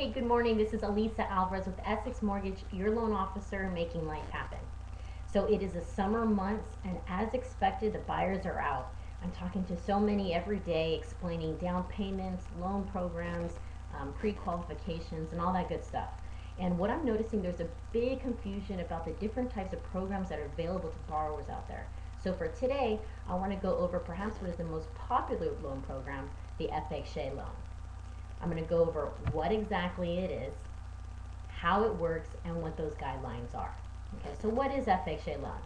Hey, good morning. This is Elisa Alvarez with Essex Mortgage, your loan officer making life happen. So it is a summer months, and as expected, the buyers are out. I'm talking to so many every day explaining down payments, loan programs, pre-qualifications, and all that good stuff. And what I'm noticing, there's a big confusion about the different types of programs that are available to borrowers out there. So for today, I want to go over perhaps what is the most popular loan program, the FHA loan. I'm going to go over what exactly it is, how it works, and what those guidelines are. Okay, so what is FHA loan?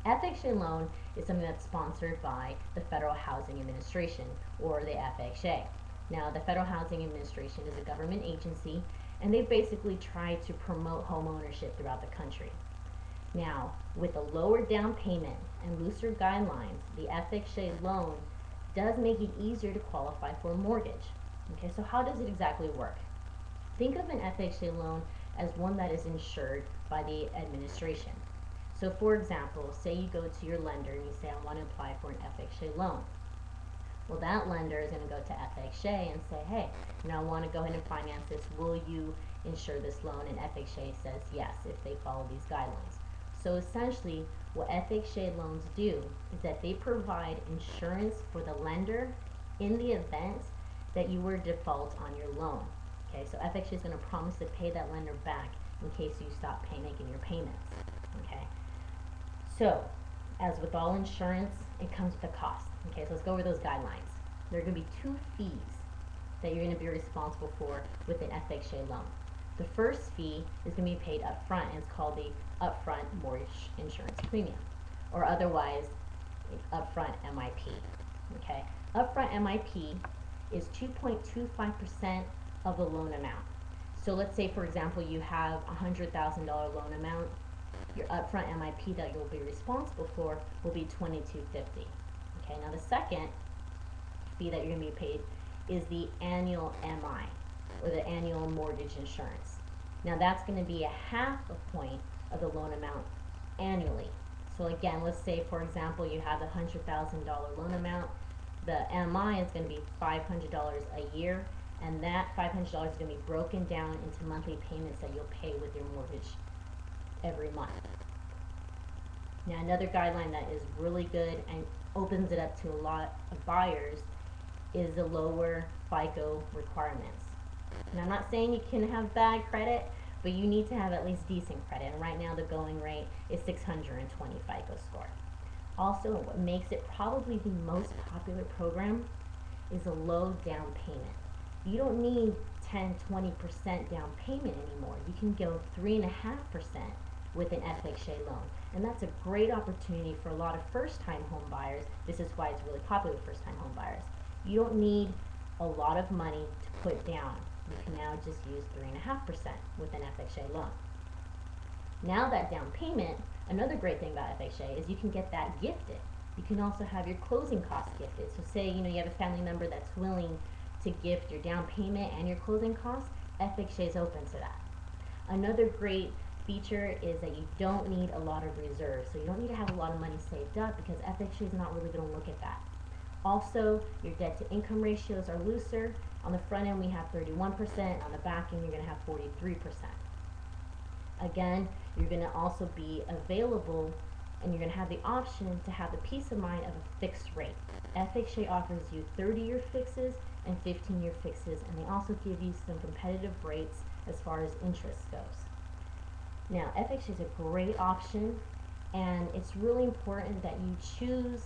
FHA loan is something that's sponsored by the Federal Housing Administration, or the FHA. Now, the Federal Housing Administration is a government agency, and they basically try to promote home ownership throughout the country. Now, with a lower down payment and looser guidelines, the FHA loan does make it easier to qualify for a mortgage. Okay, so how does it exactly work? Think of an FHA loan as one that is insured by the administration. So for example, say you go to your lender and you say, I want to apply for an FHA loan. Well, that lender is going to go to FHA and say, hey, I want to go ahead and finance this. Will you insure this loan? And FHA says yes if they follow these guidelines. So essentially, what FHA loans do is that they provide insurance for the lender in the event that you were default on your loan. Okay, so FHA is going to promise to pay that lender back in case you stop making your payments. Okay, so as with all insurance, it comes with a cost. Okay, so let's go over those guidelines. There are going to be two fees that you're going to be responsible for with an FHA loan. The first fee is going to be paid up front, and it's called the upfront mortgage insurance premium, or otherwise upfront MIP. Okay, upfront MIP is 2.25% of the loan amount. So let's say, for example, you have a $100,000 loan amount. Your upfront MIP that you'll be responsible for will be $2,250. Okay, now the second fee that you're going to be paid is the annual MI, or the annual mortgage insurance. Now that's going to be a half a point of the loan amount annually. So again, let's say, for example, you have a $100,000 loan amount. The MI is going to be $500 a year, and that $500 is going to be broken down into monthly payments that you'll pay with your mortgage every month. Now, another guideline that is really good and opens it up to a lot of buyers is the lower FICO requirements. Now, I'm not saying you can have bad credit, but you need to have at least decent credit, and right now the going rate is 620 FICO score. Also, what makes it probably the most popular program is a low down payment. You don't need 10-20% down payment anymore. You can go 3.5% with an FHA loan, and that's a great opportunity for a lot of first-time home buyers. This is why it's really popular with first-time home buyers. You don't need a lot of money to put down. You can now just use 3.5% with an FHA loan. Now that down payment, another great thing about FHA is you can get that gifted. You can also have your closing costs gifted. So say you have a family member that's willing to gift your down payment and your closing costs, FHA is open to that. Another great feature is that you don't need a lot of reserves. So you don't need to have a lot of money saved up, because FHA is not really going to look at that. Also, your debt to income ratios are looser. On the front end we have 31%, on the back end you're going to have 43%. Again, you're going to also be available, and you're going to have the option to have the peace of mind of a fixed rate. FHA offers you 30-year fixes and 15-year fixes, and they also give you some competitive rates as far as interest goes. Now, FHA is a great option, and it's really important that you choose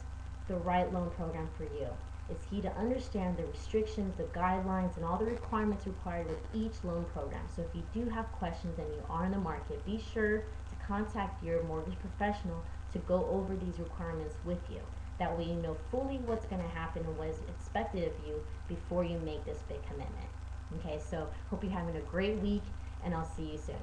the right loan program for you. It's key to understand the restrictions, the guidelines, and all the requirements required with each loan program. So if you do have questions and you are in the market, be sure to contact your mortgage professional to go over these requirements with you. That way you know fully what's going to happen and what is expected of you before you make this big commitment. Okay, so hope you're having a great week, and I'll see you soon.